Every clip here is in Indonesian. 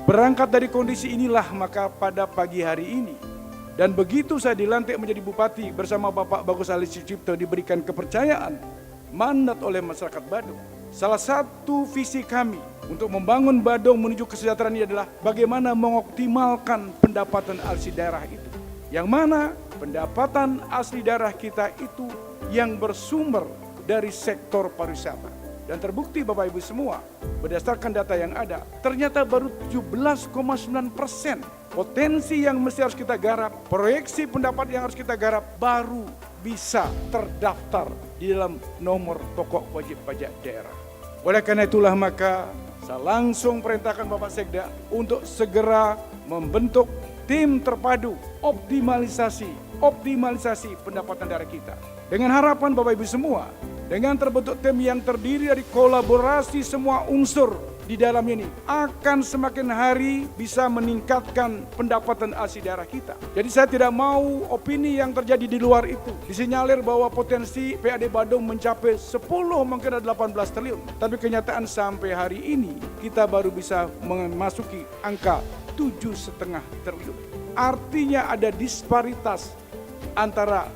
Berangkat dari kondisi inilah maka pada pagi hari ini dan begitu saya dilantik menjadi bupati bersama Bapak Bagus Ali Sucipto diberikan kepercayaan mandat oleh masyarakat Badung. Salah satu visi kami untuk membangun Badung menuju kesejahteraan ini adalah bagaimana mengoptimalkan pendapatan asli daerah itu. Yang mana pendapatan asli daerah kita itu yang bersumber dari sektor pariwisata. Dan terbukti Bapak Ibu semua, berdasarkan data yang ada, ternyata baru 17,9% potensi yang mesti harus kita garap, proyeksi pendapat yang harus kita garap, baru bisa terdaftar di dalam nomor pokok wajib pajak daerah. Oleh karena itulah maka saya langsung perintahkan Bapak Sekda untuk segera membentuk tim terpadu optimalisasi pendapatan daerah kita. Dengan harapan Bapak Ibu semua, dengan terbentuk tim yang terdiri dari kolaborasi semua unsur di dalam ini akan semakin hari bisa meningkatkan pendapatan asli daerah kita. Jadi saya tidak mau opini yang terjadi di luar itu disinyalir bahwa potensi PAD Badung mencapai 10 mungkin ada 18 triliun. Tapi kenyataan sampai hari ini kita baru bisa memasuki angka 7,5 triliun. Artinya ada disparitas antara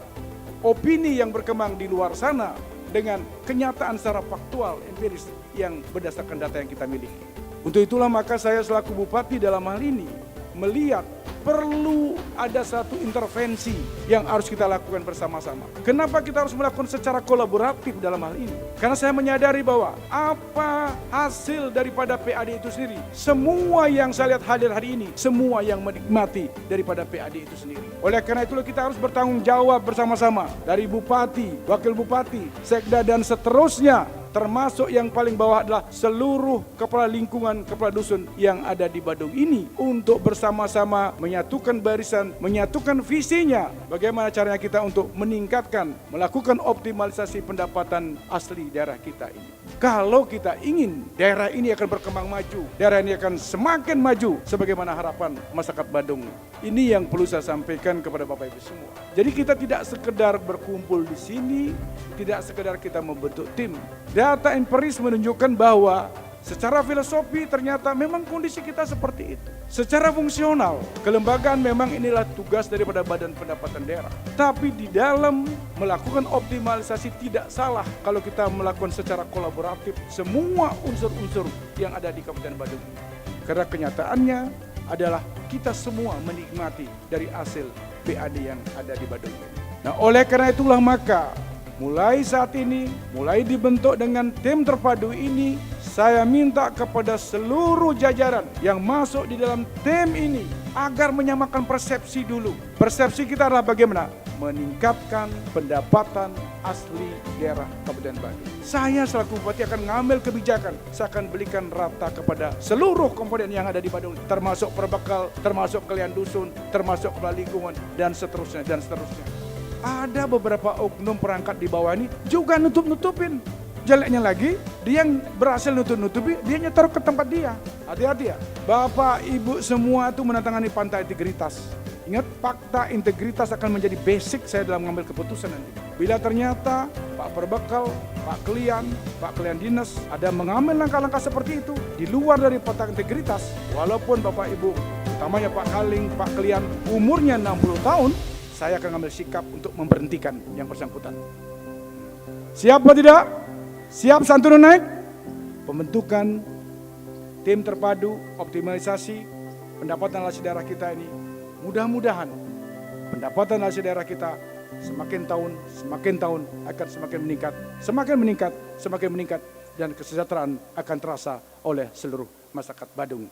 opini yang berkembang di luar sana dengan kenyataan secara faktual, empiris yang berdasarkan data yang kita miliki. Untuk itulah maka saya selaku bupati dalam hal ini melihat perlu ada satu intervensi yang harus kita lakukan bersama-sama. Kenapa kita harus melakukan secara kolaboratif dalam hal ini? Karena saya menyadari bahwa apa hasil daripada PAD itu sendiri, semua yang saya lihat hadir hari ini, semua yang menikmati daripada PAD itu sendiri. Oleh karena itulah kita harus bertanggung jawab bersama-sama dari bupati, wakil bupati, sekda dan seterusnya. Termasuk yang paling bawah adalah seluruh kepala lingkungan, kepala dusun yang ada di Badung ini untuk bersama-sama menyatukan barisan, menyatukan visinya. Bagaimana caranya kita untuk meningkatkan, melakukan optimalisasi pendapatan asli daerah kita ini. Kalau kita ingin daerah ini akan berkembang maju, daerah ini akan semakin maju sebagaimana harapan masyarakat Badung. Ini yang perlu saya sampaikan kepada Bapak Ibu semua. Jadi kita tidak sekedar berkumpul di sini, tidak sekedar kita membentuk tim. Data empiris menunjukkan bahwa secara filosofi ternyata memang kondisi kita seperti itu. Secara fungsional, kelembagaan memang inilah tugas daripada Badan Pendapatan Daerah. Tapi di dalam melakukan optimalisasi tidak salah kalau kita melakukan secara kolaboratif semua unsur-unsur yang ada di Kabupaten Badung. Karena kenyataannya adalah kita semua menikmati dari hasil PAD yang ada di Badung. Nah, oleh karena itulah maka mulai saat ini, mulai dibentuk dengan tim terpadu ini, saya minta kepada seluruh jajaran yang masuk di dalam tim ini agar menyamakan persepsi dulu. Persepsi kita adalah bagaimana? Meningkatkan pendapatan asli daerah Kabupaten Badung. Saya selaku bupati akan ngambil kebijakan, saya akan belikan rata kepada seluruh komponen yang ada di Badung, termasuk perbekal, termasuk kalian dusun, termasuk kepala lingkungan, dan seterusnya, dan seterusnya. Ada beberapa oknum perangkat di bawah ini juga nutup-nutupin. Jeleknya lagi, dia yang berhasil nutup-nutupi, dia nyetor ke tempat dia. Hati-hati ya. Bapak, Ibu semua itu menandatangani Fakta Integritas. Ingat, fakta integritas akan menjadi basic saya dalam mengambil keputusan nanti. Bila ternyata Pak Perbekal, Pak Kelian Dinas ada mengambil langkah-langkah seperti itu di luar dari fakta integritas, walaupun Bapak Ibu, utamanya Pak Kaling, Pak Kelian, umurnya 60 tahun, saya akan mengambil sikap untuk memberhentikan yang bersangkutan. Siap atau tidak? Siap santun naik? Pembentukan tim terpadu optimalisasi pendapatan asli daerah kita ini. Mudah-mudahan pendapatan asli daerah kita semakin tahun akan semakin meningkat dan kesejahteraan akan terasa oleh seluruh masyarakat Badung.